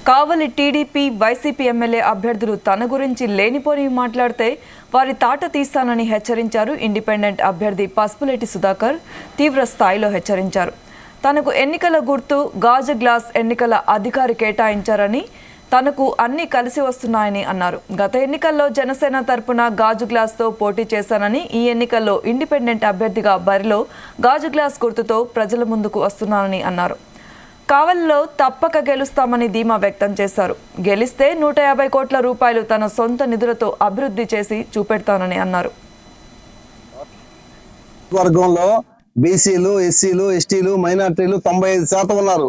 కావలి TDP YCP MLA అభ్యర్థులు తన గురించి లేనిపోని మాట్లాడితే వారి తాట తీస్తానని హెచ్చరించారు. ఇండిపెండెంట్ అభ్యర్థి పసుపులేటి సుధాకర్ తీవ్ర స్థాయిలో హెచ్చరించారు. తనకు ఎన్నికల గుర్తు గాజు గ్లాస్ ఎన్నికల అధికారి కేటాయించారని, తనకు అన్ని కలిసి వస్తున్నాయని అన్నారు. గత ఎన్నికల్లో జనసేన తరపున గాజు గ్లాస్తో పోటీ చేశానని, ఈ ఎన్నికల్లో ఇండిపెండెంట్ అభ్యర్థిగా బరిలో గాజు గ్లాస్ గుర్తుతో ప్రజల ముందుకు వస్తున్నానని అన్నారు. కావలిలో తప్పక గెలుస్తామని ధీమా వ్యక్తం చేశారు. గెలిస్తే 150 కోట్ల రూపాయలు తన సొంత నిధులతో అభివృద్ధి చేసి చూపెడతానని అన్నారు. వర్గంలో బీసీలు, ఎస్సీలు, ఎస్టీలు, మైనార్టీలు 95% ఉన్నారు.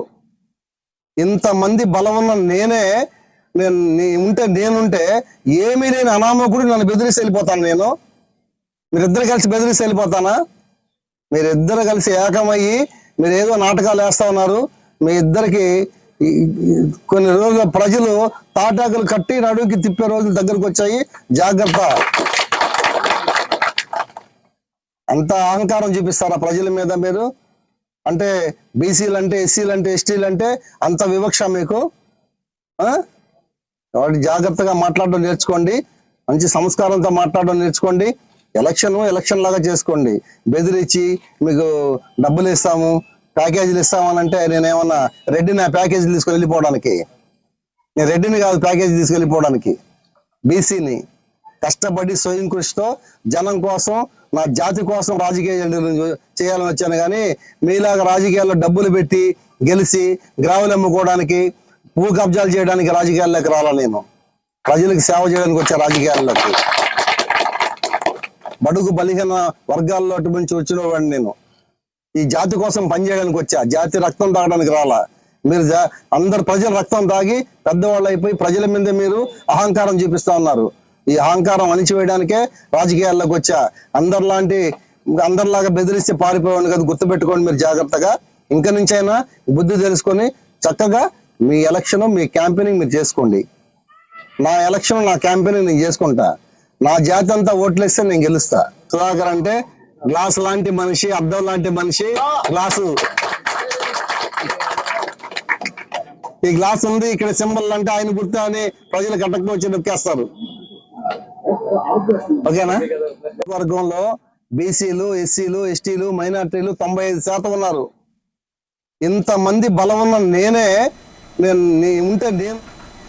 ఇంతమంది బలం ఉన్న నేనుంటే ఏమీ లేని అనామకుడు నన్ను బెదిరిసి వెళ్ళిపోతాను. మీరిద్దరు కలిసి బెదిరిసి వెళ్ళిపోతానా? మీరిద్దరు కలిసి ఏకమయ్యి మీరు ఏదో నాటకాలు వేస్తా ఉన్నారు. మీ ఇద్దరికి కొన్ని రోజులు ప్రజలు తాటాకులు కట్టి నడువుకి తిప్పే రోజులు దగ్గరకు వచ్చాయి. జాగ్రత్త. అంత అహంకారం చూపిస్తారా ప్రజల మీద మీరు? అంటే బీసీలు అంటే, ఎస్సీలు అంటే, ఎస్టీలు అంటే అంత వివక్ష మీకు? కాబట్టి జాగ్రత్తగా మాట్లాడడం నేర్చుకోండి. మంచి సంస్కారంతో మాట్లాడడం నేర్చుకోండి. ఎలక్షన్ లాగా చేసుకోండి. బెదిరించి మీకు డబ్బులు ఇస్తాము, ప్యాకేజీలు ఇస్తామని అంటే నేనేమన్నా రెడ్డిని ఆ ప్యాకేజీలు తీసుకొని వెళ్ళిపోవడానికి? నేను రెడ్డిని కాదు ప్యాకేజీ తీసుకెళ్ళిపోవడానికి. బీసీని కష్టపడి స్వయం కృషితో జనం కోసం, నా జాతి కోసం రాజకీయాలు చేయాలని వచ్చాను. కానీ మీలాగా రాజకీయాల్లో డబ్బులు పెట్టి గెలిచి గ్రావులు అమ్ముకోవడానికి, భూ కబ్జాలు చేయడానికి రాజకీయాల్లోకి రాలా. నేను ప్రజలకు సేవ చేయడానికి వచ్చే రాజకీయాల్లోకి, బడుగు బలిహీన వర్గాల్లో నుంచి వచ్చిన వాడిని. నేను ఈ జాతి కోసం పనిచేయడానికి వచ్చా, జాతి రక్తం తాగడానికి రాలా. మీరు అందరు ప్రజల రక్తం తాగి పెద్దవాళ్ళు అయిపోయి ప్రజల మీద మీరు అహంకారం చూపిస్తా ఉన్నారు. ఈ అహంకారం అణిచివేయడానికే రాజకీయాల్లోకి వచ్చా. అందరిలాగా బెదిరిస్తే పారిపోయాను కదా, గుర్తుపెట్టుకోండి మీరు జాగ్రత్తగా. ఇంక నుంచైనా బుద్ధి తెలుసుకొని చక్కగా మీ ఎలక్షన్, మీ క్యాంపెయినింగ్ మీరు చేసుకోండి. నా ఎలక్షన్, నా క్యాంపెయినింగ్ నేను చేసుకుంటా. నా జాతి అంతా ఓట్లేస్తే నేను గెలుస్తా. సుధాకర్ అంటే గ్లాస్ లాంటి మనిషి, అద్దం లాంటి మనిషి. గ్లాసు, ఈ గ్లాస్ ఉంది, ఇక్కడ సింబల్ అంటే ఆయన గుర్తు అని ప్రజలు కట్టకపో వచ్చి నొక్కేస్తారు. ఓకేనా? వర్గంలో బీసీలు, ఎస్సీలు, ఎస్టీలు, మైనార్టీలు 95% ఉన్నారు. ఇంతమంది బలం ఉన్న నేను